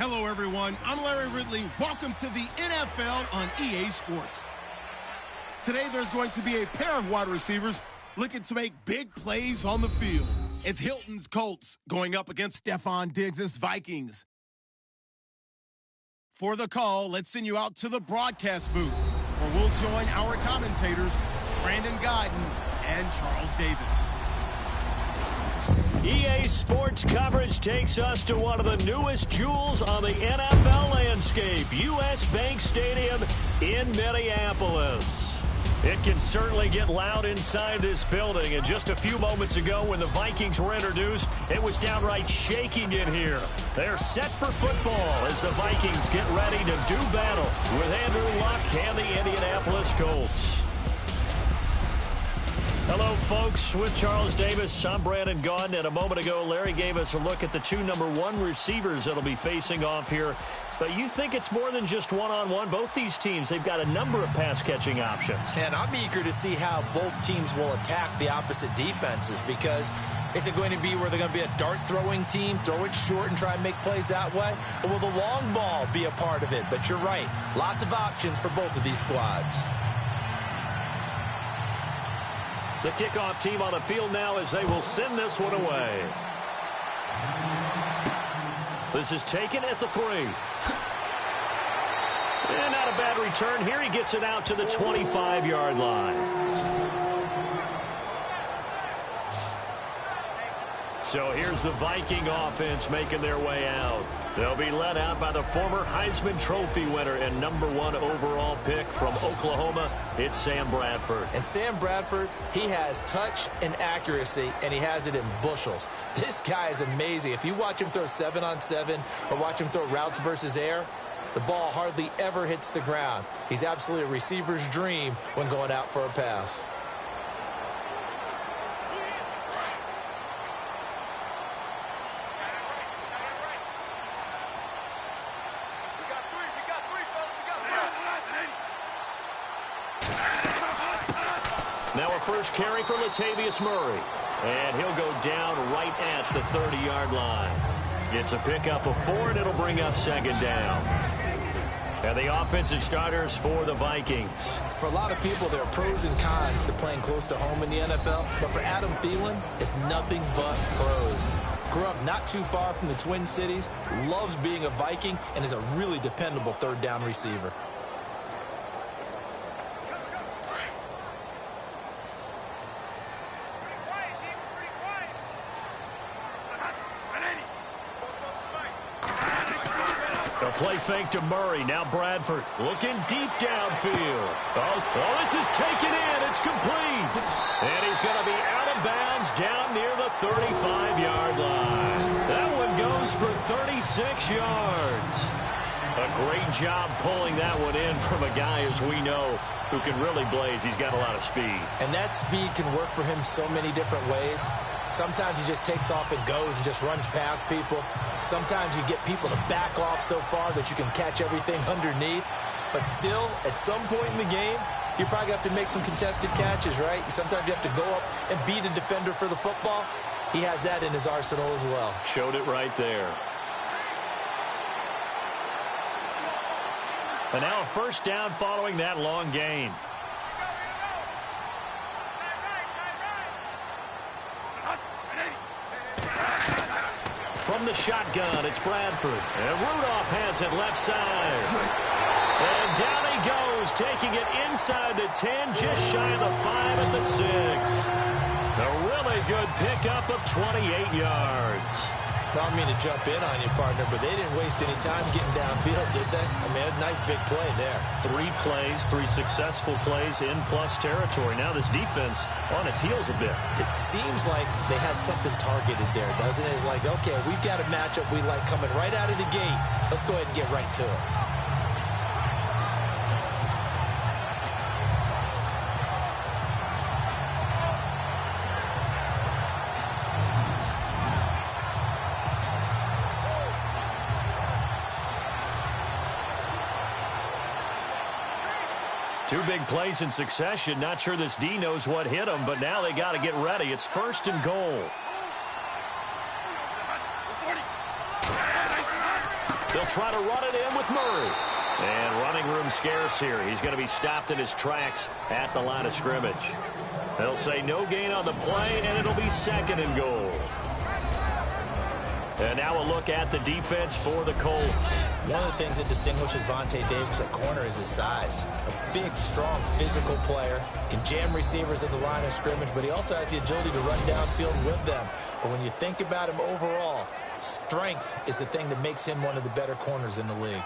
Hello, everyone. I'm Larry Ridley. Welcome to the NFL on EA Sports. Today, there's going to be a pair of wide receivers looking to make big plays on the field. It's Hilton's Colts going up against Stephon Diggs' Vikings. For the call, let's send you out to the broadcast booth, where we'll join our commentators, Brandon Godden and Charles Davis. EA Sports coverage takes us to one of the newest jewels on the NFL landscape, U.S. Bank Stadium in Minneapolis. It can certainly get loud inside this building, and just a few moments ago when the Vikings were introduced, it was downright shaking in here. They're set for football as the Vikings get ready to do battle with Andrew Luck and the Indianapolis Colts. Hello, folks. With Charles Davis, I'm Brandon Gaudin, and a moment ago, Larry gave us a look at the two number one receivers that'll be facing off here. But you think it's more than just one-on-one? Both these teams, they've got a number of pass-catching options. And I'm eager to see how both teams will attack the opposite defenses, because is it going to be where they're going to be a dart-throwing team, throw it short and try and make plays that way? Or will the long ball be a part of it? But you're right, lots of options for both of these squads. The kickoff team on the field now as they will send this one away. This is taken at the 3. And not a bad return here. He gets it out to the 25-yard line. So here's the Viking offense making their way out. They'll be led out by the former Heisman Trophy winner and number 1 overall pick from Oklahoma. It's Sam Bradford. And Sam Bradford, he has touch and accuracy, and he has it in bushels. This guy is amazing. If you watch him throw 7-on-7 or watch him throw routes versus air, the ball hardly ever hits the ground. He's absolutely a receiver's dream when going out for a pass. Now a first carry for Latavius Murray. And he'll go down right at the 30-yard line. It's a pickup of 4, and it'll bring up second down. And the offensive starters for the Vikings. For a lot of people, there are pros and cons to playing close to home in the NFL. But for Adam Thielen, it's nothing but pros. Grew up not too far from the Twin Cities, loves being a Viking, and is a really dependable third down receiver. Play fake to Murray. Now Bradford looking deep downfield. Oh, this is taken in. It's complete. And he's going to be out of bounds down near the 35-yard line. That one goes for 36 yards. A great job pulling that one in from a guy, as we know, who can really blaze. He's got a lot of speed. And that speed can work for him so many different ways. Sometimes he just takes off and goes and just runs past people. Sometimes you get people to back off so far that you can catch everything underneath. But still, at some point in the game, you probably have to make some contested catches, right? Sometimes you have to go up and beat a defender for the football. He has that in his arsenal as well. Showed it right there. And now a first down following that long gain. From the shotgun, it's Bradford. And Rudolph has it left side. And down he goes, taking it inside the 10, just shy of the 5 at the 6. A really good pickup of 28 yards. I don't mean to jump in on you, partner, but they didn't waste any time getting downfield, did they? I mean, a nice big play there. 3 plays, 3 successful plays in plus territory. Now this defense on its heels a bit. It seems like they had something targeted there, doesn't it? It's like, okay, we've got a matchup we like coming right out of the gate. Let's go ahead and get right to it. Two big plays in succession. Not sure this D knows what hit him, but now they got to get ready. It's first and goal. They'll try to run it in with Murray. And running room scarce here. He's going to be stopped in his tracks at the line of scrimmage. They'll say no gain on the play, and it'll be 2nd and goal. And now a look at the defense for the Colts. One of the things that distinguishes Vontae Davis at corner is his size. A big, strong, physical player. Can jam receivers at the line of scrimmage, but he also has the agility to run downfield with them. But when you think about him overall, strength is the thing that makes him one of the better corners in the league.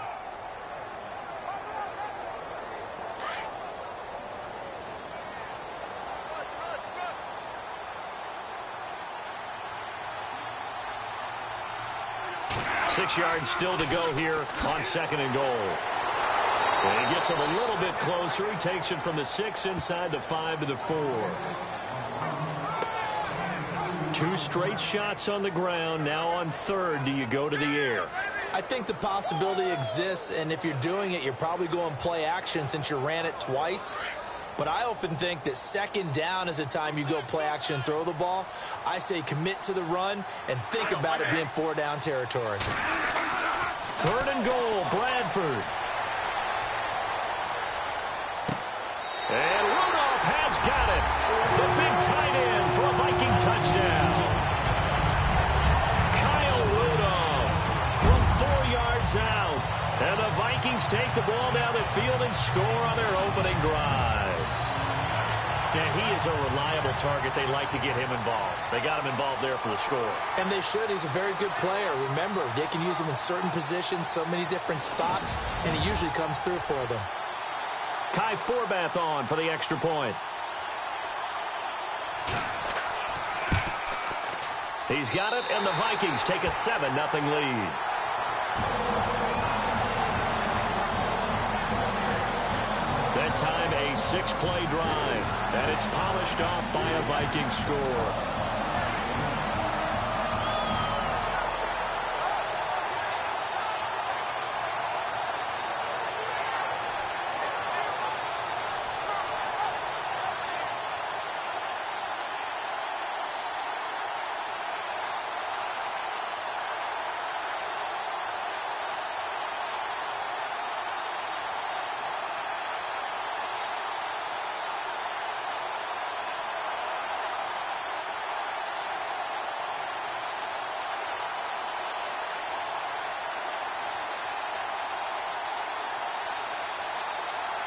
Six yards still to go here on 2nd and goal. And he gets him a little bit closer. He takes it from the 6 inside the 5 to the 4. 2 straight shots on the ground. Now on 3rd, do you go to the air? I think the possibility exists, and if you're doing it, you're probably going play action since you ran it twice. But I often think that 2nd down is a time you go play action and throw the ball. I say commit to the run and think about it being 4-down territory. 3rd and goal, Bradford. And Rudolph has got it. The big tight end for a Viking touchdown. Kyle Rudolph from 4 yards out. And the Vikings take the ball down the field and score on their opening drive. And he is a reliable target. They like to get him involved. They got him involved there for the score. And they should. He's a very good player. Remember, they can use him in certain positions, so many different spots, and he usually comes through for them. Kai Forbath on for the extra point. He's got it, and the Vikings take a 7-0 lead. That time, a 6-play drive, and it's polished off by a Viking score.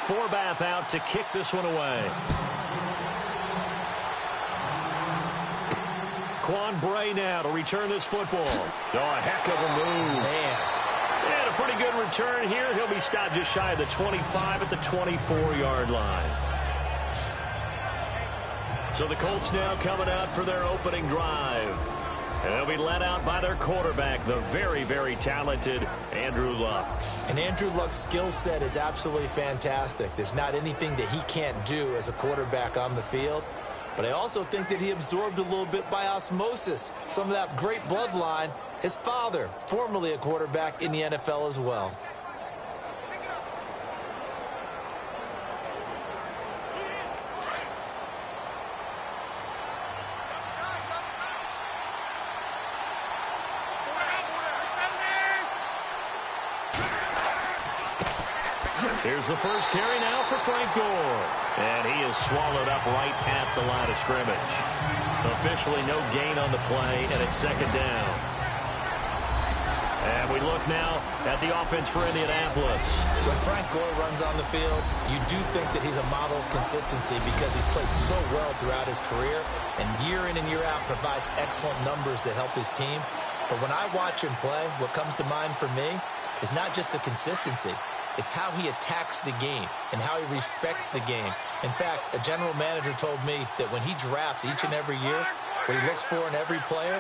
Forbath out to kick this one away. Quan Bray now to return this football. Oh, a heck of a move. Man. And a pretty good return here. He'll be stopped just shy of the 25 at the 24-yard line. So the Colts now coming out for their opening drive. And they'll be led out by their quarterback, the very, very talented Andrew Luck. And Andrew Luck's skill set is absolutely fantastic. There's not anything that he can't do as a quarterback on the field. But I also think that he absorbed a little bit by osmosis some of that great bloodline. His father, formerly a quarterback in the NFL as well. Here's the first carry now for Frank Gore. And he is swallowed up right at the line of scrimmage. Officially no gain on the play, and it's 2nd down. And we look now at the offense for Indianapolis. When Frank Gore runs on the field, you do think that he's a model of consistency because he's played so well throughout his career, and year in and year out provides excellent numbers that help his team. But when I watch him play, what comes to mind for me is not just the consistency. It's how he attacks the game and how he respects the game. In fact, a general manager told me that when he drafts each and every year, what he looks for in every player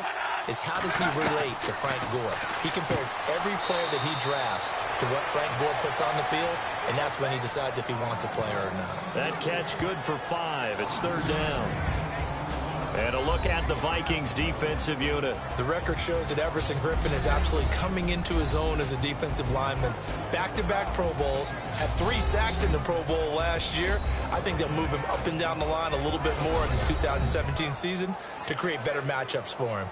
is how does he relate to Frank Gore. He compares every player that he drafts to what Frank Gore puts on the field, and that's when he decides if he wants a player or not. That catch good for 5. It's 3rd down. And a look at the Vikings defensive unit. The record shows that Everson Griffin is absolutely coming into his own as a defensive lineman. Back-to-back Pro Bowls, had 3 sacks in the Pro Bowl last year. I think they'll move him up and down the line a little bit more in the 2017 season to create better matchups for him.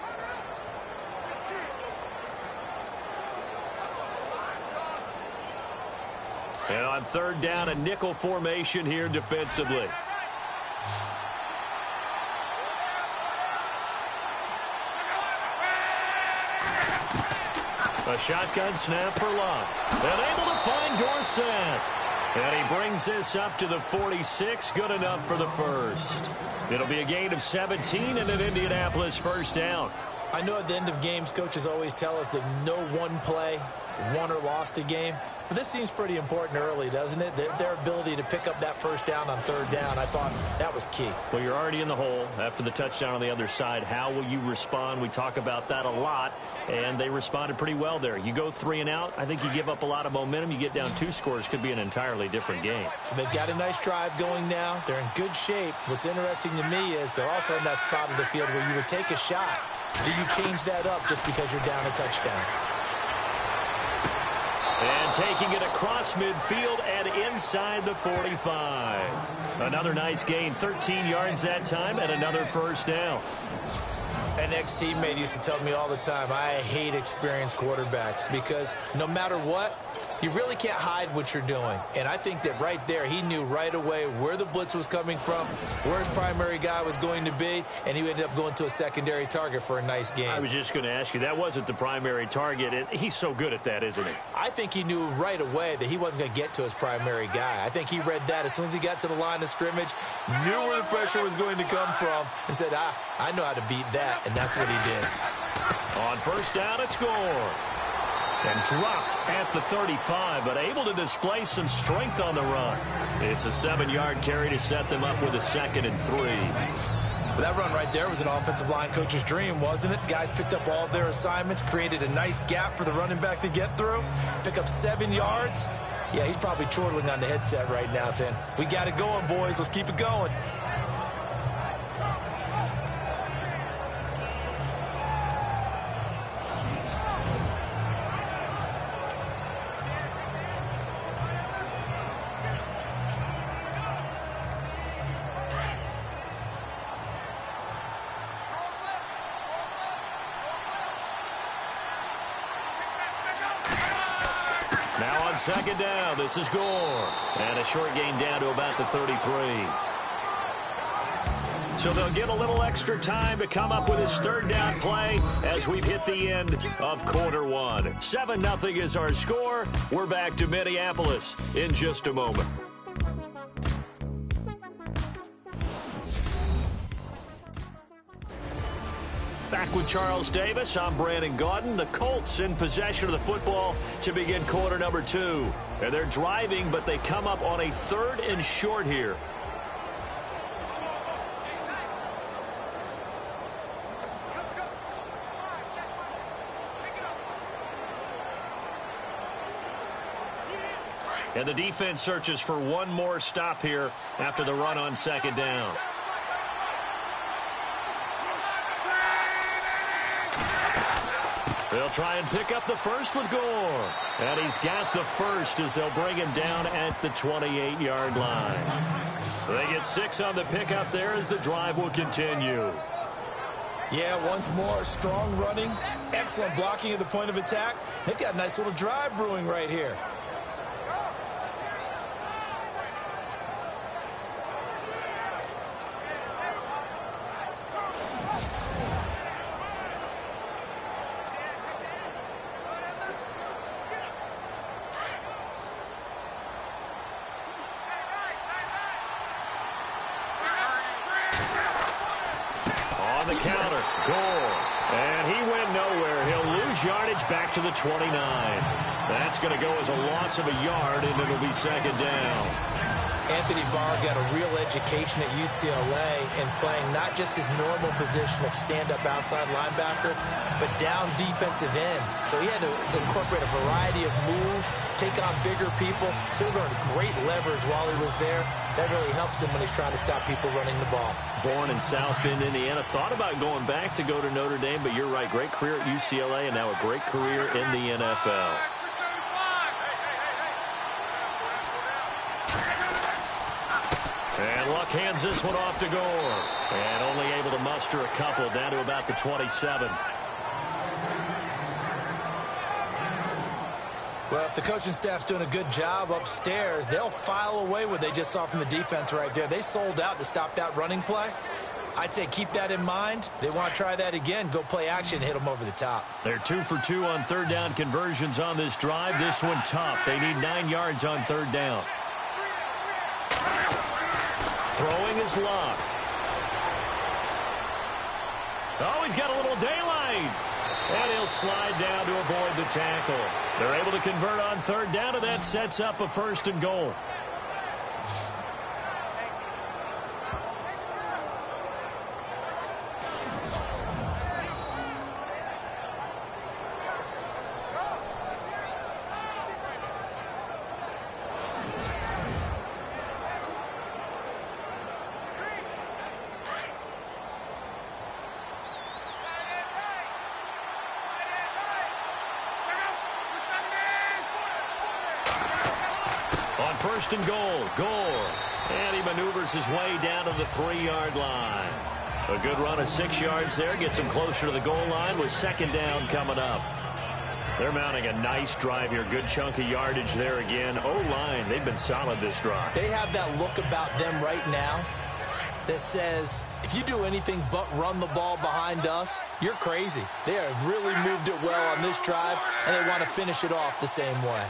And on third down, a nickel formation here defensively. A shotgun snap for Love. And able to find Dorsett. And he brings this up to the 46. Good enough for the first. It'll be a gain of 17 and an Indianapolis first down. I know at the end of games, coaches always tell us that no one play won or lost a game. But this seems pretty important early, doesn't it? Their ability to pick up that first down on third down, I thought that was key. Well, you're already in the hole after the touchdown on the other side. How will you respond? We talk about that a lot, and they responded pretty well there. You go 3 and out, I think you give up a lot of momentum. You get down 2 scores, could be an entirely different game. So they've got a nice drive going now. They're in good shape. What's interesting to me is they're also in that spot of the field where you would take a shot. Do you change that up just because you're down a touchdown? And taking it across midfield and inside the 45. Another nice gain, 13 yards that time, and another first down. An ex-teammate used to tell me all the time, I hate experienced quarterbacks because no matter what, you really can't hide what you're doing. And I think that right there, he knew right away where the blitz was coming from, where his primary guy was going to be, and he ended up going to a secondary target for a nice game. I was just going to ask you, that wasn't the primary target. He's so good at that, isn't he? I think he knew right away that he wasn't going to get to his primary guy. I think he read that as soon as he got to the line of scrimmage, knew where the pressure was going to come from, and said, I know how to beat that, and that's what he did. On first down, it's Gore. And dropped at the 35, but able to display some strength on the run. It's a 7-yard carry to set them up with a 2nd and 3. Well, that run right there was an offensive line coach's dream, wasn't it? Guys picked up all of their assignments, created a nice gap for the running back to get through, pick up 7 yards. Yeah, he's probably chortling on the headset right now saying, we got it going, boys. Let's keep it going. Now on second down, this is Gore. And a short gain down to about the 33. So they'll get a little extra time to come up with his third down play as we've hit the end of quarter 1. 7-0 is our score. We're back to Minneapolis in just a moment. Back with Charles Davis, I'm Brandon Gaudin. The Colts in possession of the football to begin quarter number 2. And they're driving, but they come up on a 3rd and short here. And the defense searches for one more stop here after the run on second down. They'll try and pick up the first with Gore. And he's got the first as they'll bring him down at the 28-yard line. They get 6 on the pickup there as the drive will continue. Yeah, once more, strong running, excellent blocking at the point of attack. They've got a nice little drive brewing right here. The counter, Gore, and he went nowhere. He'll lose yardage back to the 29. That's going to go as a loss of a yard, and it'll be second down. Anthony Barr got a real education at UCLA in playing not just his normal position of stand-up outside linebacker, but down defensive end. So he had to incorporate a variety of moves, take on bigger people. So he learned great leverage while he was there. That really helps him when he's trying to stop people running the ball. Born in South Bend, Indiana. Thought about going back to go to Notre Dame, but you're right. Great career at UCLA and now a great career in the NFL. And Luck hands this one off to Gore. And only able to muster a couple down to about the 27. Well, if the coaching staff's doing a good job upstairs, they'll file away what they just saw from the defense right there. They sold out to stop that running play. I'd say keep that in mind. They want to try that again. Go play action, hit them over the top. They're 2 for 2 on third down conversions on this drive. This one tough. They need 9 yards on third down. Throwing is Luck. Oh, he's got a little daylight. And he'll slide down to avoid the tackle. They're able to convert on third down, and that sets up a 1st and goal. On 1st and goal, Gore. And he maneuvers his way down to the 3-yard line. A good run of 6 yards there. Gets him closer to the goal line with 2nd down coming up. They're mounting a nice drive here. Good chunk of yardage there again. O-line, they've been solid this drive. They have that look about them right now that says, if you do anything but run the ball behind us, you're crazy. They have really moved it well on this drive, and they want to finish it off the same way.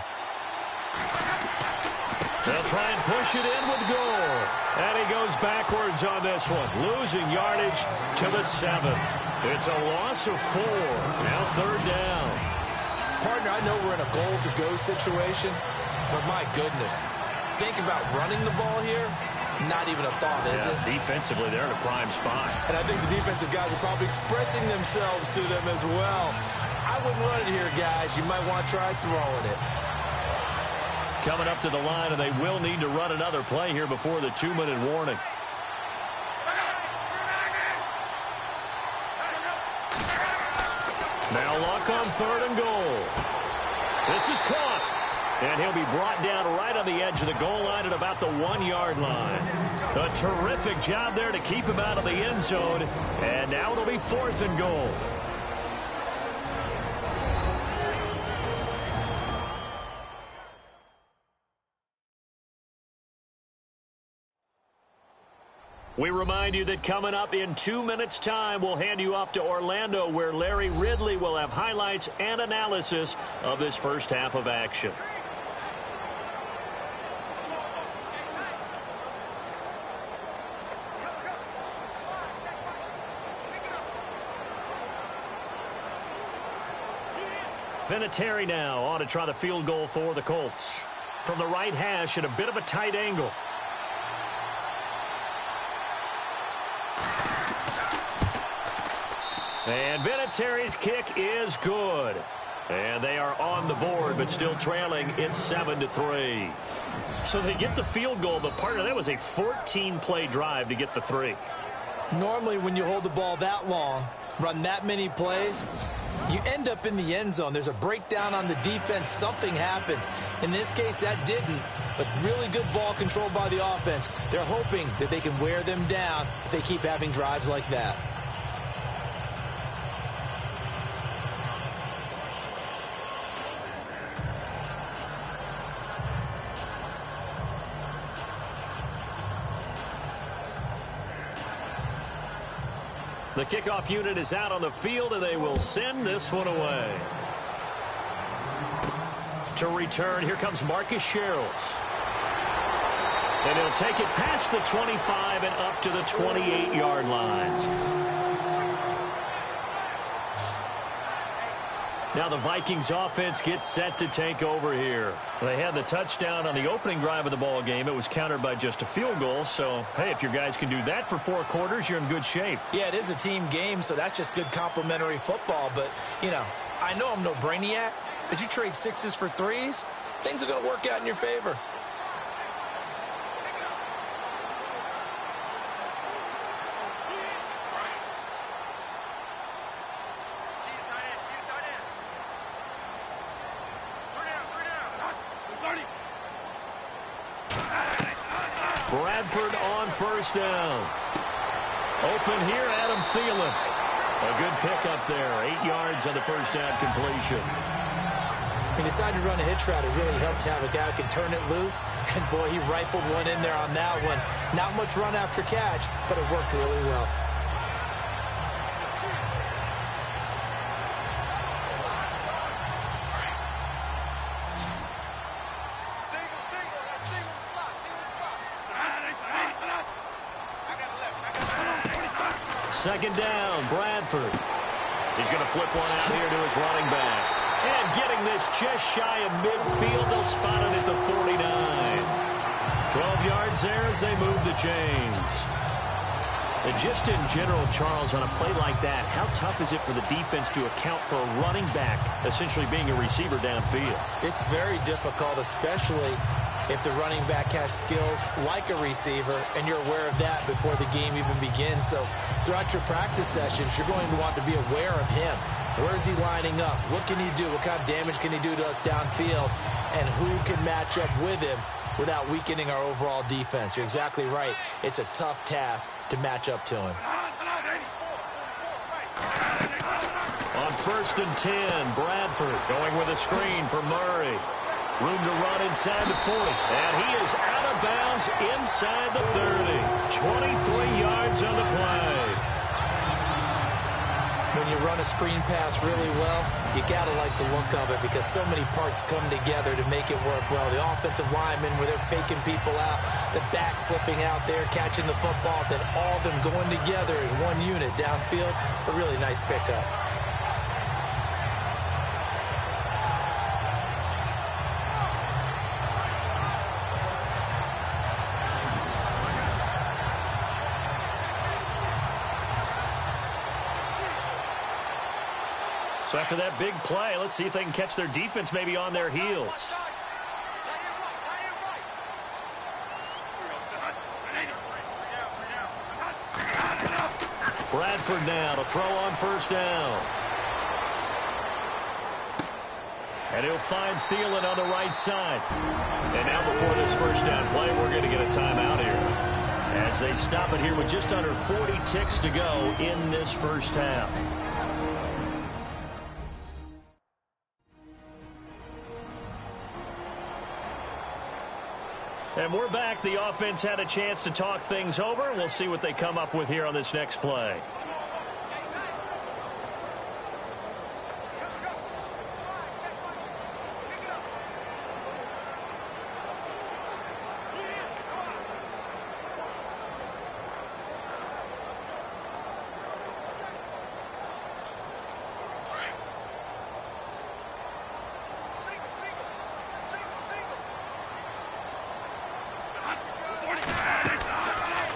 They'll try and push it in with Gore. And he goes backwards on this one. Losing yardage to the 7. It's a loss of 4. Now 3rd down. Partner, I know we're in a goal-to-go situation, but my goodness. Think about running the ball here. Not even a thought, is it? Defensively, they're in a prime spot. And I think the defensive guys are probably expressing themselves to them as well. I wouldn't run it here, guys. You might want to try throwing it. Coming up to the line, and they will need to run another play here before the 2-minute warning. Now Luck on 3rd and goal. This is caught. And he'll be brought down right on the edge of the goal line at about the 1-yard line. A terrific job there to keep him out of the end zone. And now it'll be 4th and goal. We remind you that coming up in 2 minutes' time, we'll hand you off to Orlando, where Larry Ridley will have highlights and analysis of this first half of action. Vinatieri now on to try the field goal for the Colts. From the right hash at a bit of a tight angle. And Vinatieri's kick is good. And they are on the board, but still trailing. It's 7-3. So they get the field goal, but partner, that was a 14-play drive to get the 3. Normally, when you hold the ball that long, run that many plays, you end up in the end zone. There's a breakdown on the defense. Something happens. In this case, that didn't. But really good ball control by the offense. They're hoping that they can wear them down if they keep having drives like that. The kickoff unit is out on the field, and they will send this one away. To return, here comes Marcus Sherrills. And he'll take it past the 25 and up to the 28-yard line. Now the Vikings offense gets set to take over here. They had the touchdown on the opening drive of the ball game. It was countered by just a field goal. So, hey, if your guys can do that for 4 quarters, you're in good shape. Yeah, it is a team game, so that's just good complimentary football. But, you know, I know I'm no brainiac, but you trade 6s for 3s, things are going to work out in your favor. Bradford on first down. Open here, Adam Thielen. A good pickup there. 8 yards on the first down completion. He decided to run a hitch route. It really helps to have a guy who can turn it loose. And, boy, he rifled one in there on that one. Not much run after catch, but it worked really well. Second down, Bradford. He's going to flip one out here to his running back. And getting this just shy of midfield, they'll spot it at the 49. 12 yards there as they move the chains. And just in general, Charles, on a play like that, how tough is it for the defense to account for a running back essentially being a receiver downfield? It's very difficult, especially if the running back has skills like a receiver, and you're aware of that before the game even begins. So throughout your practice sessions, you're going to want to be aware of him. Where is he lining up? What can he do? What kind of damage can he do to us downfield? And who can match up with him without weakening our overall defense? You're exactly right. It's a tough task to match up to him. On 1st and 10, Bradford going with a screen for Murray. Room to run inside the 40. And he is out of bounds inside the 30. 23 yards on the play. When you run a screen pass really well, you got to like the look of it because so many parts come together to make it work well. The offensive linemen, where they're faking people out, the back slipping out there, catching the football, then all of them going together as one unit downfield. A really nice pickup. So after that big play, let's see if they can catch their defense maybe on their heels. Bradford now to throw on 1st down. And he'll find Thielen on the right side. And now before this 1st down play, we're going to get a timeout here, as they stop it here with just under 40 ticks to go in this 1st half. And we're back. The offense had a chance to talk things over. We'll see what they come up with here on this next play.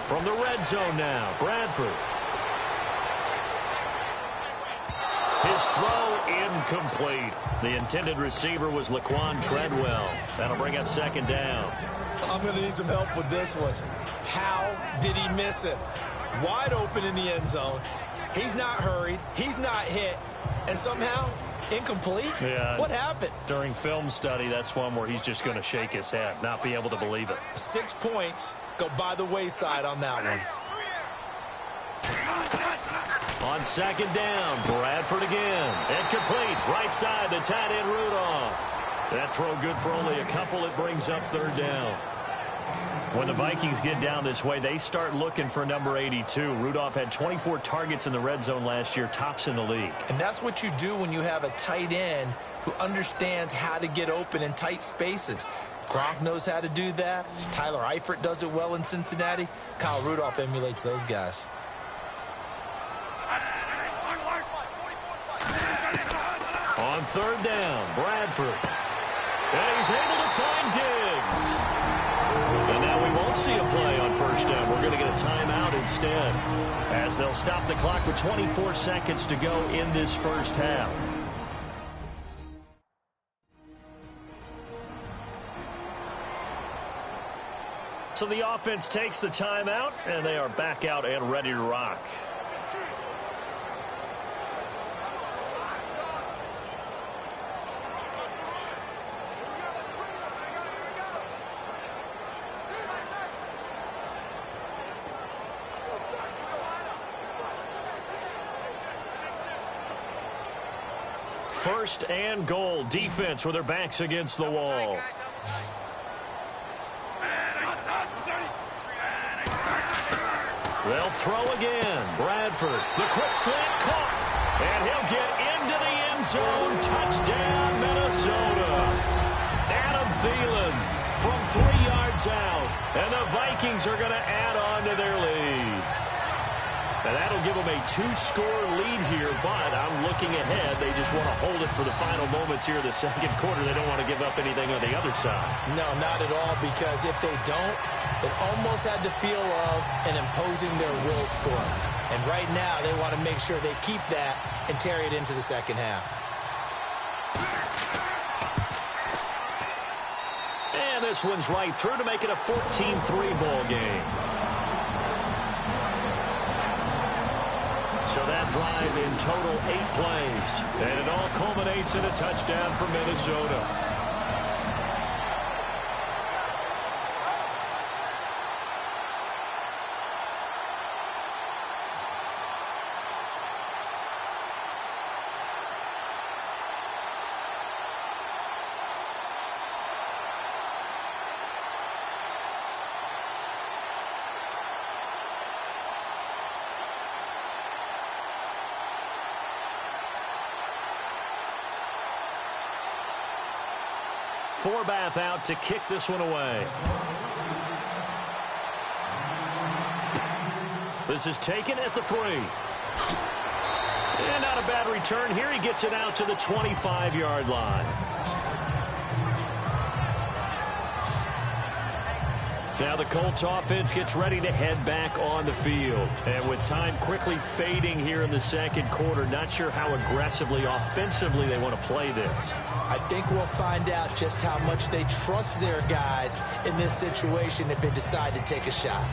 From the red zone now, Bradford. His throw incomplete. The intended receiver was Laquan Treadwell. That'll bring up 2nd down. I'm going to need some help with this one. How did he miss him? Wide open in the end zone. He's not hurried. He's not hit. And somehow, incomplete? Yeah. What happened? During film study, that's one where he's just going to shake his head, not be able to believe it. 6 points go by the wayside on that one. On 2nd down, Bradford again. Incomplete. Right side, the tight end Rudolph. That throw good for only a couple. It brings up 3rd down. When the Vikings get down this way, they start looking for number 82. Rudolph had 24 targets in the red zone last year, tops in the league. And that's what you do when you have a tight end who understands how to get open in tight spaces. Gronk knows how to do that. Tyler Eifert does it well in Cincinnati. Kyle Rudolph emulates those guys. On 3rd down, Bradford. And he's able to find Diggs. And now we won't see a play on 1st down. We're going to get a timeout instead, as they'll stop the clock with 24 seconds to go in this 1st half. So the offense takes the timeout, and they are back out and ready to rock. First and goal. Defense with their backs against the wall. They'll throw again. Bradford, the quick slant caught. And he'll get into the end zone. Touchdown, Minnesota. Adam Thielen from 3 yards out. And the Vikings are going to add on to their lead. And that'll give them a 2-score lead here, but I'm looking ahead. They just want to hold it for the final moments here in the second quarter. They don't want to give up anything on the other side. No, not at all, because if they don't, it almost had the feel of an imposing their will score. And right now, they want to make sure they keep that and carry it into the second half. And this one's right through to make it a 14-3 ball game. So that drive in total 8 plays. And it all culminates in a touchdown for Minnesota. Forbath out to kick this one away. This is taken at the 3. And not a bad return here. He gets it out to the 25-yard line. Now the Colts offense gets ready to head back on the field. And with time quickly fading here in the second quarter, not sure how aggressively, offensively they want to play this. I think we'll find out just how much they trust their guys in this situation if they decide to take a shot.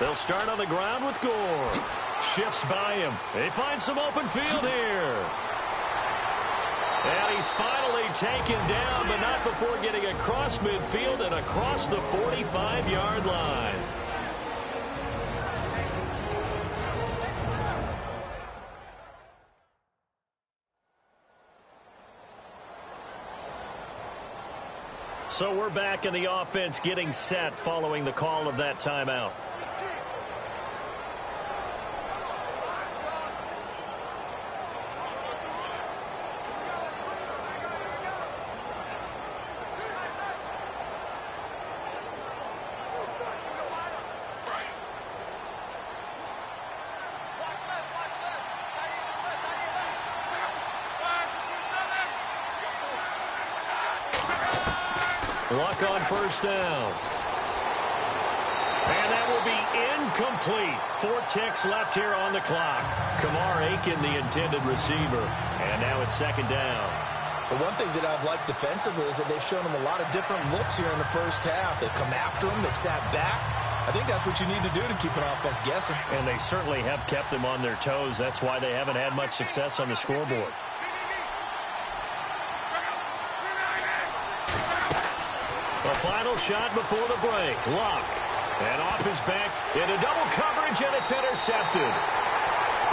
They'll start on the ground with Gore. Shifts by him. They find some open field here. And he's finally taken down, but not before getting across midfield and across the 45-yard line. So we're back in the offense getting set following the call of that timeout. Luck on first down. And that will be incomplete. 4 ticks left here on the clock. Kamar Aiken, the intended receiver. And now it's second down. But one thing that I've liked defensively is that they've shown them a lot of different looks here in the first half. They've come after them. They've sat back. I think that's what you need to do to keep an offense guessing. And they certainly have kept them on their toes. That's why they haven't had much success on the scoreboard. The final shot before the break. Luck. And off his back into double coverage, and it's intercepted.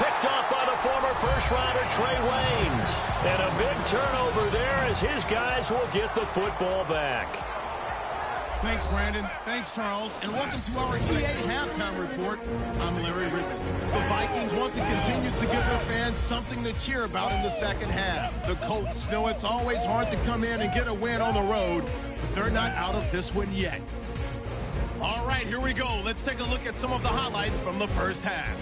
Picked off by the former first-rounder Trey Waynes. And a big turnover there as his guys will get the football back. Thanks, Brandon. Thanks, Charles. And welcome to our EA Halftime Report. I'm Larry Ridley. The Vikings want to continue to give their fans something to cheer about in the second half. The Colts know it's always hard to come in and get a win on the road, but they're not out of this one yet. All right, here we go. Let's take a look at some of the highlights from the first half.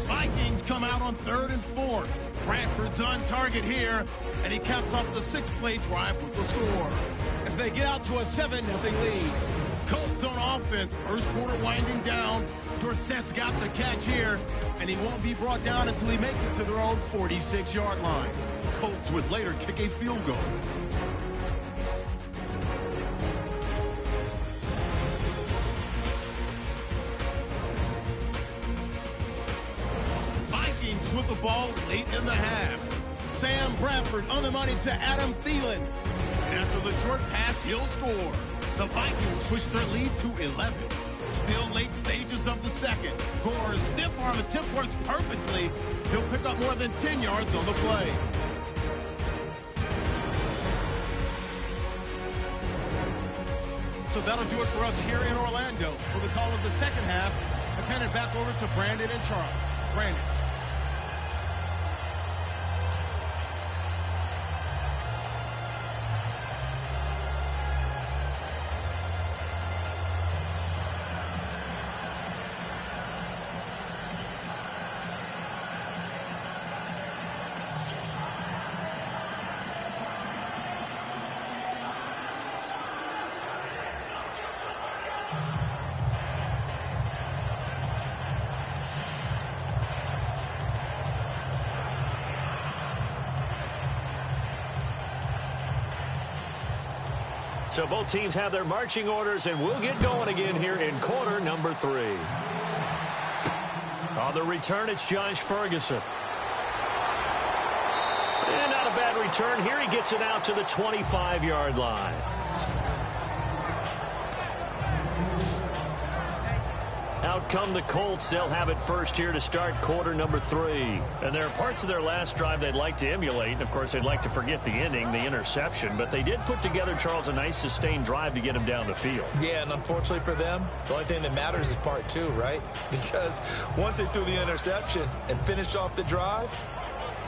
Vikings come out on 3rd and 4. Bradford's on target here, and he caps off the 6-play drive with the score as they get out to a 7-0 lead. Colts on offense, first quarter winding down. Dorsett's got the catch here, and he won't be brought down until he makes it to their own 46-yard line. Colts would later kick a field goal. ball late in the half. Sam Bradford on the money to Adam Thielen. And after the short pass, he'll score. The Vikings push their lead to 11. Still late stages of the second. Gore's stiff arm attempt works perfectly. He'll pick up more than 10 yards on the play. So that'll do it for us here in Orlando. For the call of the second half, let's hand it back over to Brandon and Charles. Brandon. So both teams have their marching orders, and we'll get going again here in quarter number 3. On the return, it's Josh Ferguson. And not a bad return. Here he gets it out to the 25-yard line. Out come the Colts. They'll have it first here to start quarter number 3. And there are parts of their last drive they'd like to emulate. And, of course, they'd like to forget the ending, the interception. But they did put together, Charles, a nice sustained drive to get him down the field. Yeah, and unfortunately for them, the only thing that matters is part 2, right? Because once they threw the interception and finished off the drive,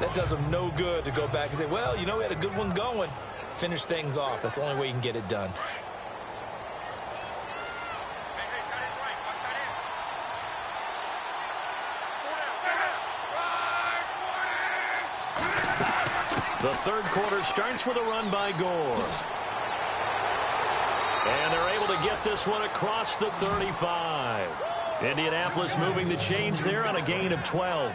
that does them no good to go back and say, well, you know, we had a good one going. Finish things off. That's the only way you can get it done. The third quarter starts with a run by Gore. And they're able to get this one across the 35. Indianapolis moving the chains there on a gain of 12.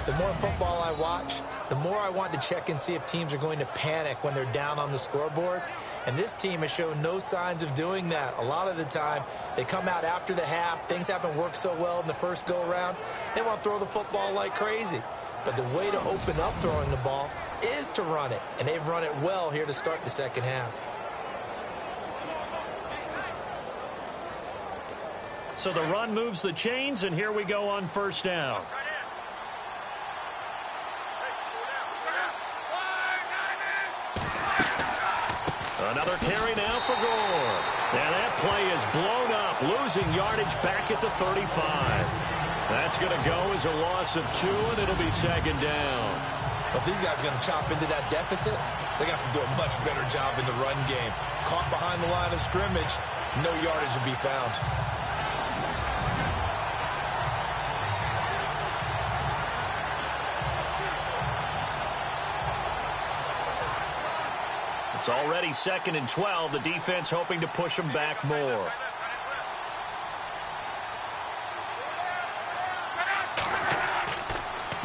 The more football I watch, the more I want to check and see if teams are going to panic when they're down on the scoreboard. And this team has shown no signs of doing that. A lot of the time, they come out after the half. Things haven't worked so well in the first go-around. They want to throw the football like crazy. But the way to open up throwing the ball is to run it. And they've run it well here to start the second half. So the run moves the chains, and here we go on first down. Another carry now for Gore. And that play is blown up, losing yardage back at the 35. That's going to go as a loss of 2, and it'll be second down. But these guys are going to chop into that deficit. They're going to have to do a much better job in the run game. Caught behind the line of scrimmage, no yardage will be found. It's already second and 12. The defense hoping to push them back more.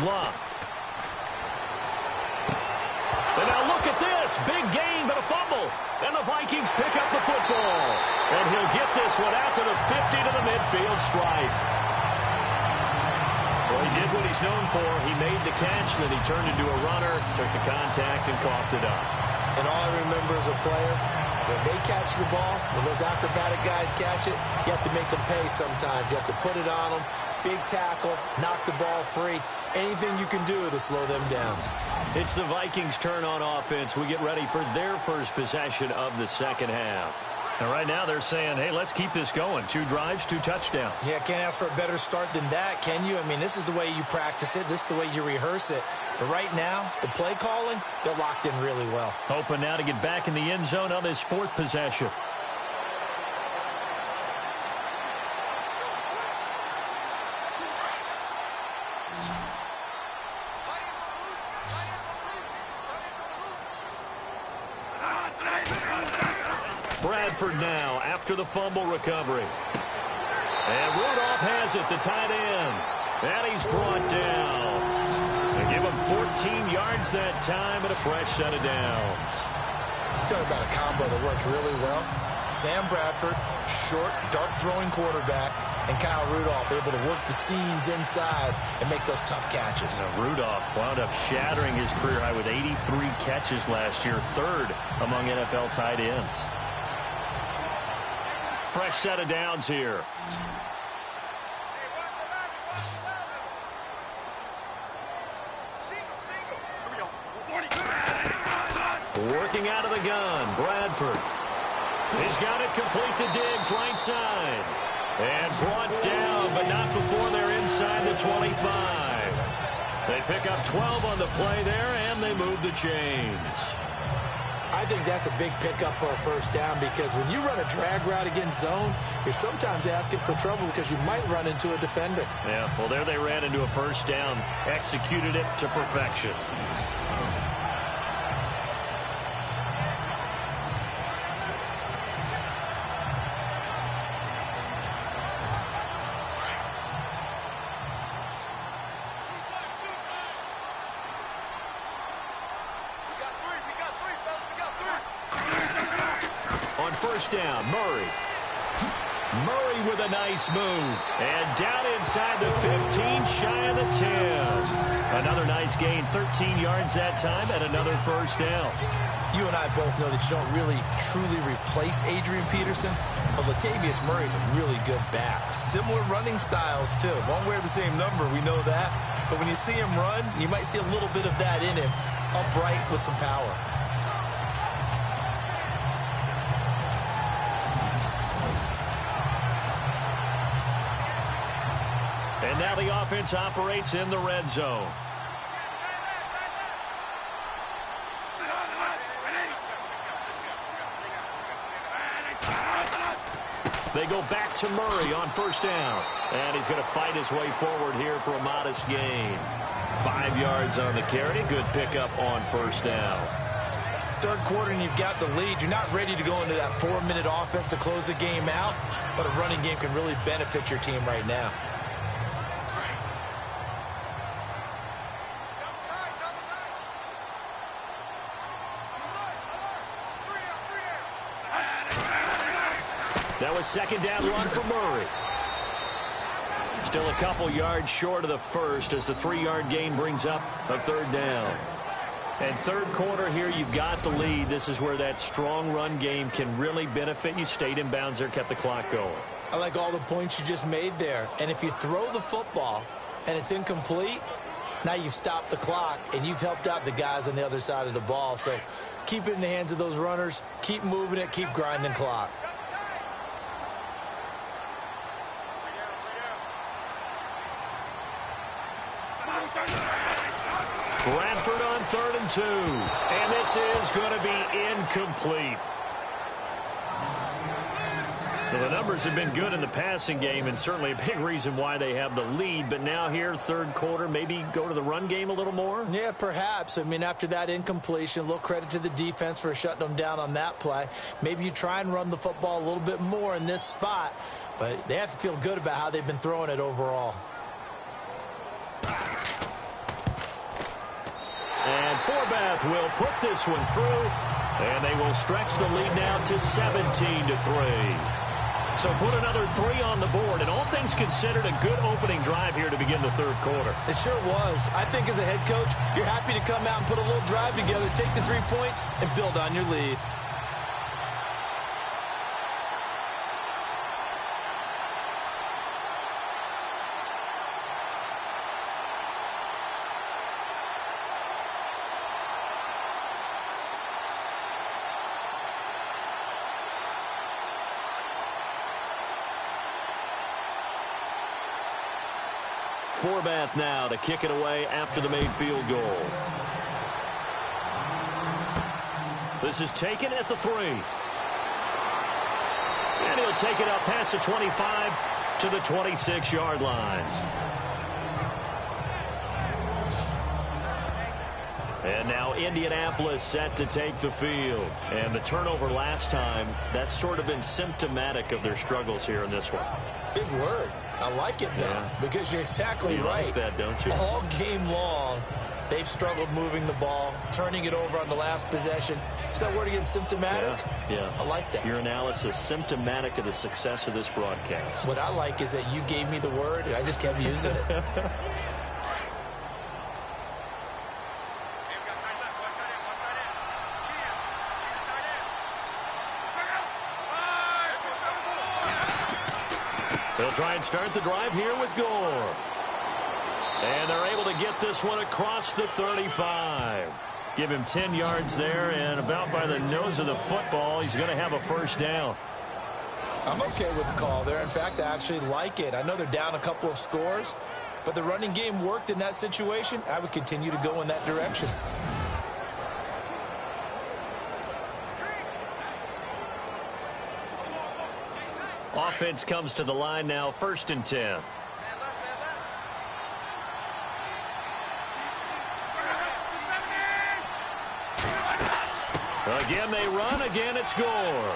Block. And now look at this. Big gain, but a fumble. And the Vikings pick up the football. And he'll get this one out to the 50 to the midfield stripe. Well, he did what he's known for. He made the catch, then he turned into a runner, took the contact, and coughed it up. And all I remember as a player, when they catch the ball, when those acrobatic guys catch it, you have to make them pay sometimes. You have to put it on them, big tackle, knock the ball free. Anything you can do to slow them down. It's the Vikings' turn on offense. We get ready for their first possession of the second half. And right now they're saying, hey, let's keep this going. 2 drives, 2 touchdowns. Yeah, can't ask for a better start than that, can you? I mean, this is the way you practice it. This is the way you rehearse it. But right now, the play calling, they're locked in really well. Hoping now to get back in the end zone on this 4th possession. Bradford now after the fumble recovery. And Rudolph has it, the tight end. And he's brought down. They give him 14 yards that time and a fresh set of downs. You talk about a combo that works really well. Sam Bradford, short, dart-throwing quarterback, and Kyle Rudolph able to work the seams inside and make those tough catches. Now, Rudolph wound up shattering his career high with 83 catches last year, third among NFL tight ends. Fresh set of downs here. Working out of the gun, Bradford. He's got it complete to Diggs, right side. And brought down, but not before they're inside the 25. They pick up 12 on the play there, and they move the chains. I think that's a big pickup for a first down, because when you run a drag route against zone, you're sometimes asking for trouble because you might run into a defender. Yeah, well, there they ran into a first down, executed it to perfection. First down, Murray. Murray with a nice move. And down inside the 15, shy of the 10. Another nice gain, 13 yards that time, and another first down. You and I both know that you don't really truly replace Adrian Peterson, but Latavius Murray's a really good back. Similar running styles, too. Won't wear the same number, we know that. But when you see him run, you might see a little bit of that in him, upright with some power. And now the offense operates in the red zone. They go back to Murray on first down. And he's going to fight his way forward here for a modest gain. 5 yards on the carry. Good pickup on first down. Third quarter and you've got the lead. You're not ready to go into that 4-minute offense to close the game out, but a running game can really benefit your team right now. That was second down run for Murray. Still a couple yards short of the first as the 3-yard gain brings up a third down. And third quarter here, you've got the lead. This is where that strong run game can really benefit you. Stayed in bounds there, kept the clock going. I like all the points you just made there. And if you throw the football and it's incomplete, now you've stopped the clock and you've helped out the guys on the other side of the ball. So keep it in the hands of those runners. Keep moving it. Keep grinding clock. Bradford on 3rd and 2. And this is going to be incomplete. Well, the numbers have been good in the passing game, and certainly a big reason why they have the lead. But now here, third quarter, maybe go to the run game a little more? Yeah, perhaps. I mean, after that incompletion, a little credit to the defense for shutting them down on that play. Maybe you try and run the football a little bit more in this spot, but they have to feel good about how they've been throwing it overall. And Forbath will put this one through, and they will stretch the lead now to 17-3. So put another 3 on the board, and all things considered, a good opening drive here to begin the third quarter. It sure was. I think as a head coach, you're happy to come out and put a little drive together, take the 3 points, and build on your lead. Forbath now to kick it away after the made field goal. This is taken at the 3. And he'll take it up past the 25 to the 26-yard line. And now Indianapolis set to take the field. And the turnover last time, that's sort of been symptomatic of their struggles here in this one. Big word. I like it, though, because you're exactly right. You like that, don't you? All game long, They've struggled moving the ball, turning it over on the last possession. Is that word again, symptomatic? Yeah. I like that. Your analysis, symptomatic of the success of this broadcast. What I like is that you gave me the word, and I just kept using it. They'll try and start the drive here with Gore. And they're able to get this one across the 35. Give him 10 yards there, and about by the nose of the football, he's going to have a first down. I'm okay with the call there. In fact, I actually like it. I know they're down a couple of scores, but the running game worked in that situation. I would continue to go in that direction. Offense comes to the line now, 1st and 10. Again, they run. Again, it's Gore.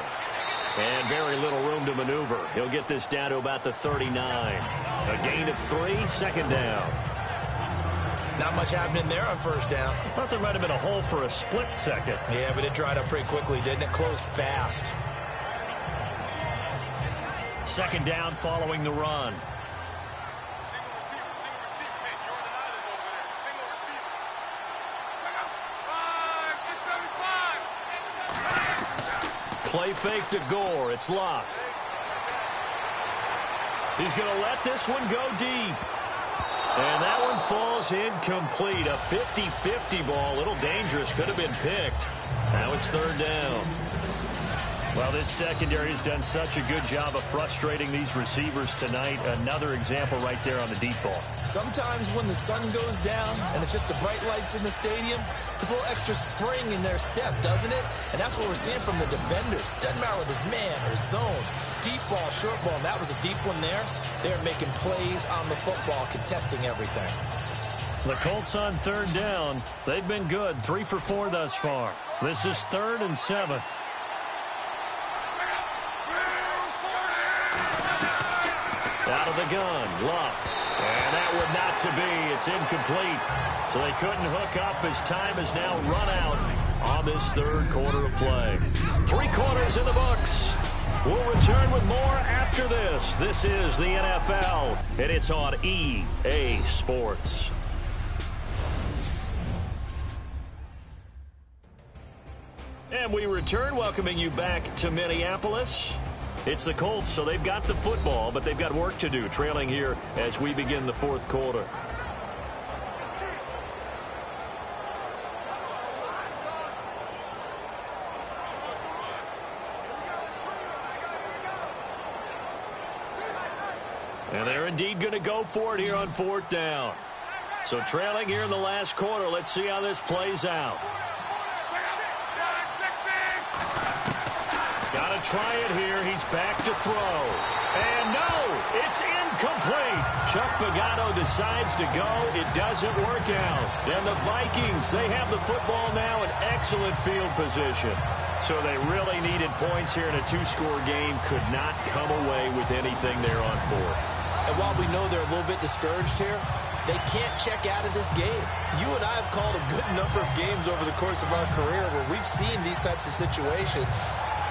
And very little room to maneuver. He'll get this down to about the 39. A gain of 3, 2nd down. Not much happening there on 1st down. I thought there might have been a hole for a split second. Yeah, but it dried up pretty quickly, didn't it? Closed fast. 2nd down following the run. Play fake to Gore. It's locked. He's going to let this one go deep. And that one falls incomplete. A 50-50 ball. A little dangerous. Could have been picked. Now it's 3rd down. Well, this secondary has done such a good job of frustrating these receivers tonight. Another example right there on the deep ball. Sometimes when the sun goes down and it's just the bright lights in the stadium, there's a little extra spring in their step, doesn't it? And that's what we're seeing from the defenders. Doesn't matter whether it's man or zone. Deep ball, short ball, and that was a deep one there. They're making plays on the football, contesting everything. The Colts on 3rd down. They've been good. 3 for 4 thus far. This is 3rd and 7. Out of the gun, Luck. And that would not to be. It's incomplete. So they couldn't hook up as time is now run out on this 3rd quarter of play. 3 quarters in the books. We'll return with more after this. This is the NFL, and it's on EA Sports. And we return, welcoming you back to Minneapolis. It's the Colts, so they've got the football, but they've got work to do, trailing here as we begin the 4th quarter. And they're indeed going to go for it here on 4th down. So trailing here in the last quarter, let's see how this plays out. Got to try it here. He's back to throw. And no, it's incomplete. Chuck Pagano decides to go. It doesn't work out. And the Vikings, they have the football now in excellent field position. So they really needed points here in a 2-score game. Could not come away with anything there on 4th. And while we know they're a little bit discouraged here, they can't check out of this game. You and I have called a good number of games over the course of our career where we've seen these types of situations.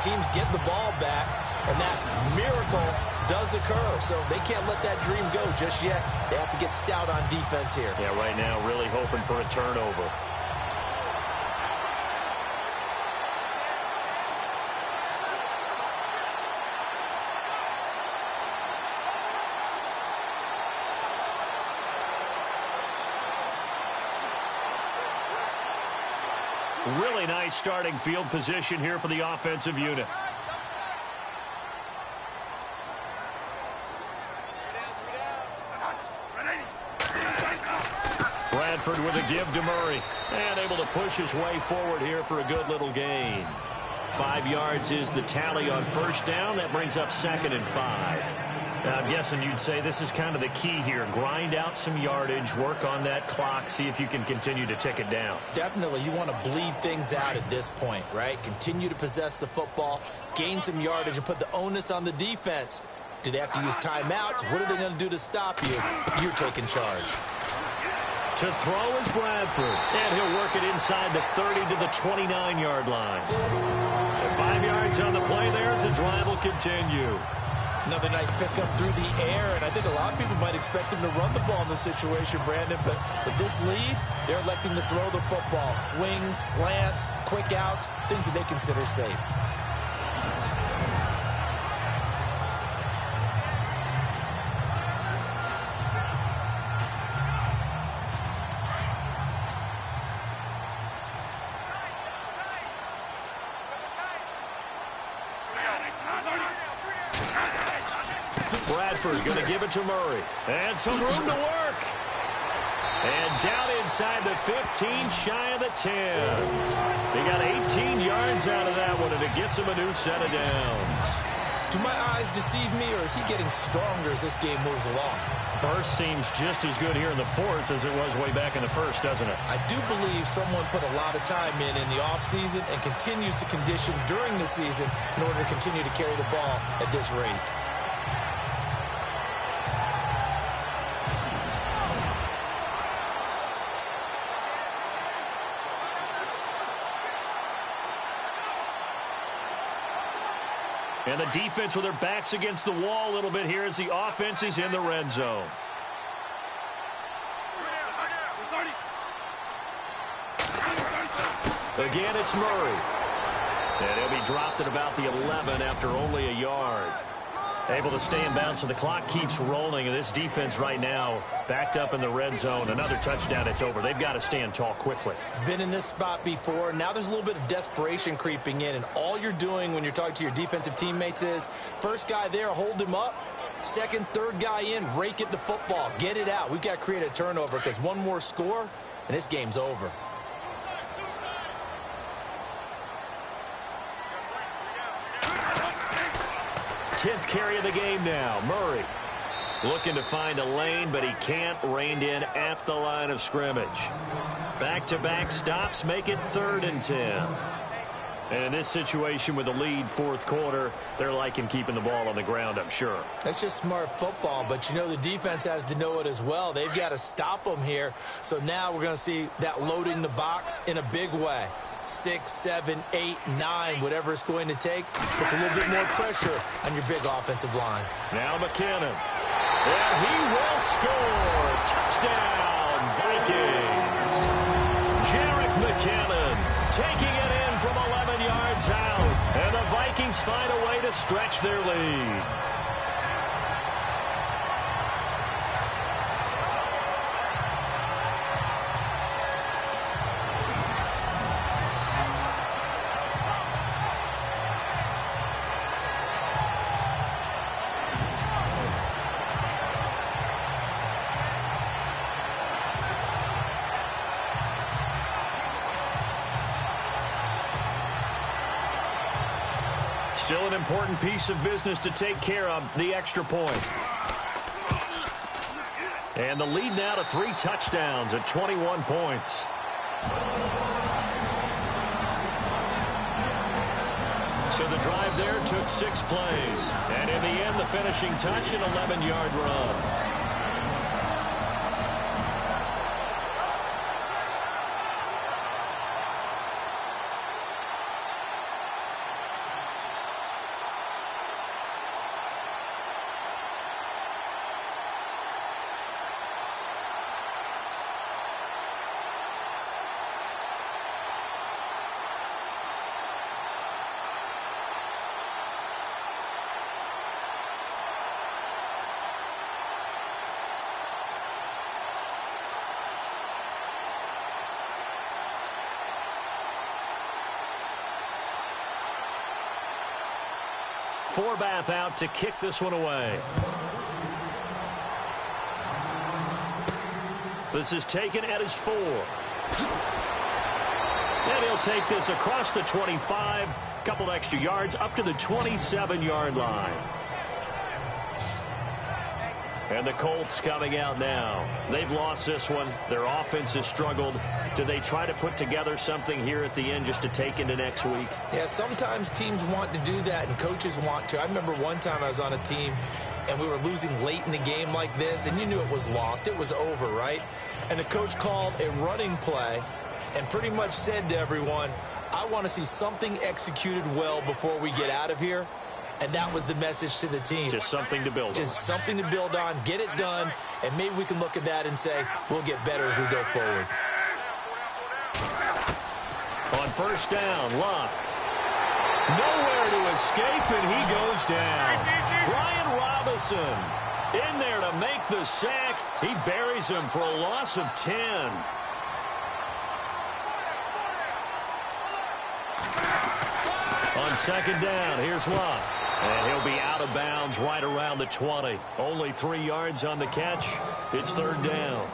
Teams get the ball back, and that miracle does occur. So they can't let that dream go just yet. They have to get stout on defense here. Yeah, right now really hoping for a turnover. Really nice starting field position here for the offensive unit. Bradford with a give to Murray. And able to push his way forward here for a good little gain. 5 yards is the tally on 1st down. That brings up 2nd and 5. Now, I'm guessing you'd say this is kind of the key here. Grind out some yardage, work on that clock, see if you can continue to tick it down. Definitely. You want to bleed things out at this point, right? Continue to possess the football, gain some yardage, and put the onus on the defense. Do they have to use timeouts? What are they going to do to stop you? You're taking charge. To throw is Bradford. And he'll work it inside the 30 to the 29-yard line. And 5 yards on the play there as the drive will continue. Another nice pickup through the air, and I think a lot of people might expect him to run the ball in this situation, Brandon, but with this lead, they're electing to throw the football. Swings, slants, quick outs, things that they consider safe. Bradford going to give it to Murray. And some room to work. And down inside the 15, shy of the 10. He got 18 yards out of that one, and it gets him a new set of downs. Do my eyes deceive me, or is he getting stronger as this game moves along? Burst seems just as good here in the fourth as it was way back in the first, doesn't it? I do believe someone put a lot of time in the offseason and continues to condition during the season in order to continue to carry the ball at this rate. And the defense with their backs against the wall a little bit here as the offense is in the red zone. Again, it's Murray. And he'll be dropped at about the 11 after only a yard. Able to stay in bounds, so the clock keeps rolling. And this defense right now backed up in the red zone. Another touchdown, it's over. They've got to stand tall quickly. Been in this spot before. Now there's a little bit of desperation creeping in. And all you're doing when you're talking to your defensive teammates is, first guy there, hold him up. Second, third guy in, rake at the football. Get it out. We've got to create a turnover because one more score, and this game's over. Tenth carry of the game now. Murray looking to find a lane, but he can't. Reined in at the line of scrimmage. Back-to-back stops make it 3rd and 10. And in this situation with the lead fourth quarter, they're liking keeping the ball on the ground, I'm sure. That's just smart football, but you know the defense has to know it as well. They've got to stop them here. So now we're going to see that loading the box in a big way. 6, 7, 8, 9, whatever it's going to take, puts a little bit more pressure on your big offensive line. Now McKinnon. And he will score. Touchdown, Vikings. Jarek McKinnon taking it in from 11 yards out. And the Vikings find a way to stretch their lead. Still an important piece of business to take care of, the extra point. And the lead now to 3 touchdowns at 21 points. So the drive there took 6 plays. And in the end, the finishing touch, an 11-yard run. Forbath out to kick this one away. This is taken at his 4. And he'll take this across the 25. Couple extra yards up to the 27-yard line. And the Colts coming out now. They've lost this one. Their offense has struggled. Do they try to put together something here at the end just to take into next week? Yeah, sometimes teams want to do that and coaches want to. I remember one time I was on a team and we were losing late in the game like this, and you knew it was lost. It was over, right? and the coach called a running play and pretty much said to everyone, I want to see something executed well before we get out of here. And that was the message to the team. Just something to build on. Just something to build on, get it done, and maybe we can look at that and say, we'll get better as we go forward. On first down, Luck. Nowhere to escape, and he goes down. Brian Robinson in there to make the sack. He buries him for a loss of 10. On second down, here's Luck. And he'll be out of bounds right around the 20. Only 3 yards on the catch. It's third down.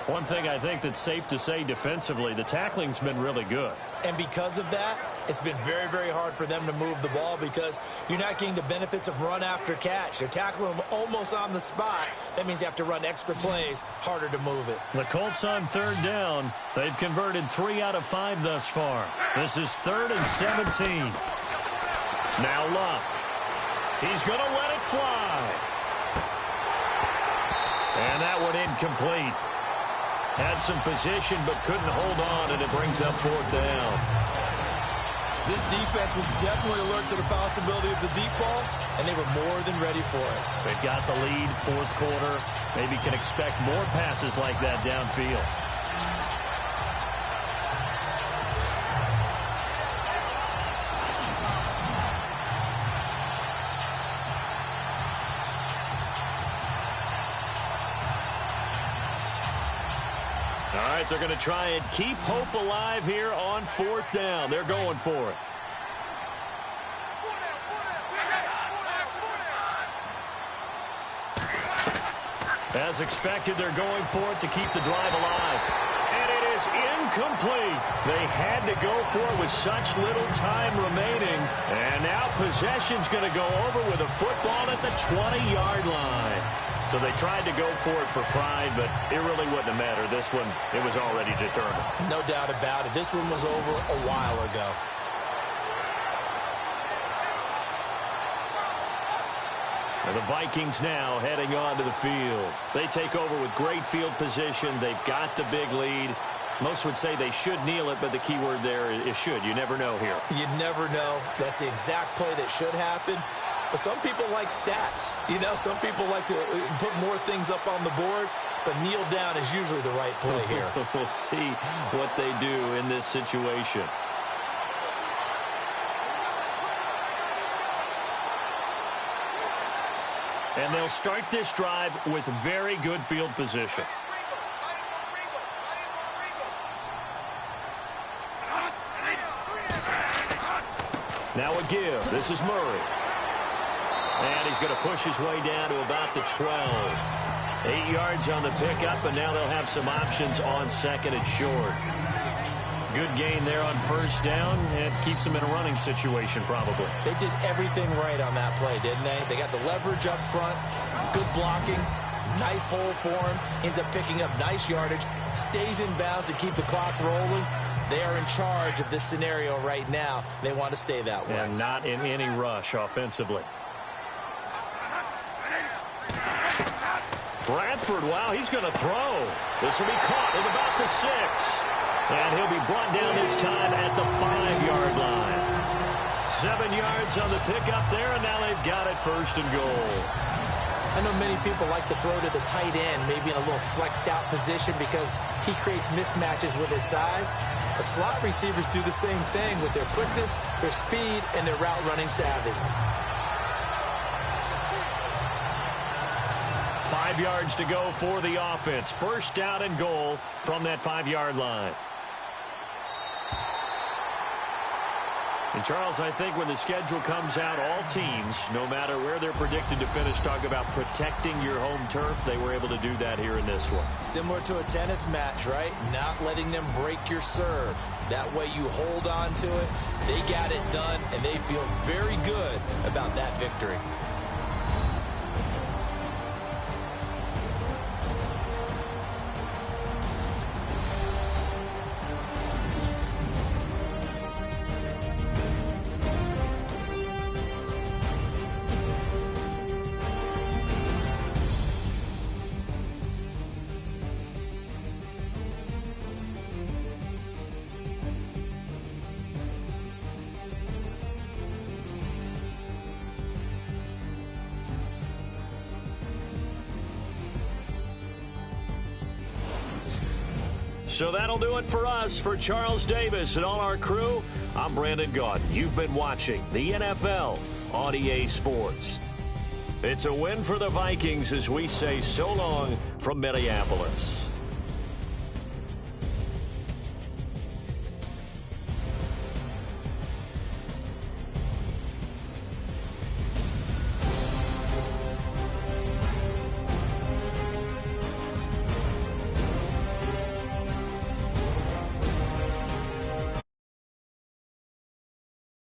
One thing I think that's safe to say defensively, the tackling's been really good. And because of that, it's been very, very hard for them to move the ball because you're not getting the benefits of run after catch. They're tackling them almost on the spot. That means you have to run extra plays, harder to move it. The Colts on third down. They've converted 3 out of 5 thus far. This is 3rd and 17. Now Luck. He's going to let it fly. And that one incomplete. Had some position but couldn't hold on, and it brings up 4th down. This defense was definitely alert to the possibility of the deep ball, and they were more than ready for it. They've got the lead, 4th quarter. Maybe can expect more passes like that downfield. All right, they're going to try and keep hope alive here on 4th down. They're going for it. As expected, they're going for it to keep the drive alive. And it is incomplete. They had to go for it with such little time remaining. And now possession's going to go over with a football at the 20-yard line. So they tried to go for it for pride, but it really wouldn't have mattered. This one, it was already determined. No doubt about it. This one was over a while ago. And the Vikings now heading onto the field. They take over with great field position. They've got the big lead. Most would say they should kneel it, but the key word there is should. You never know here. You never know. That's the exact play that should happen. But some people like stats. You know, some people like to put more things up on the board, but kneel down is usually the right play here. We'll see what they do in this situation. And they'll start this drive with very good field position. Now a give. This is Murray. And he's going to push his way down to about the 12. 8 yards on the pickup, and now they'll have some options on 2nd and short. Good gain there on first down, and keeps them in a running situation probably. They did everything right on that play, didn't they? They got the leverage up front, good blocking, nice hole for him, ends up picking up nice yardage, stays in bounds to keep the clock rolling. They are in charge of this scenario right now. They want to stay that way. And not in any rush offensively. Bradford, wow, he's going to throw. This will be caught at about the 6. And he'll be brought down this time at the 5-yard line. 7 yards on the pickup there, and now they've got it 1st and goal. I know many people like to throw to the tight end, maybe in a little flexed out position because he creates mismatches with his size. The slot receivers do the same thing with their quickness, their speed, and their route running savvy. 5 yards to go for the offense. 1st down and goal from that 5-yard line. And, Charles, I think when the schedule comes out, all teams, no matter where they're predicted to finish, talk about protecting your home turf. They were able to do that here in this one. Similar to a tennis match, right? Not letting them break your serve. That way you hold on to it. They got it done, and they feel very good about that victory. So that'll do it for us. For Charles Davis and all our crew, I'm Brandon Gaudin. You've been watching the NFL on EA Sports. It's a win for the Vikings as we say so long from Minneapolis.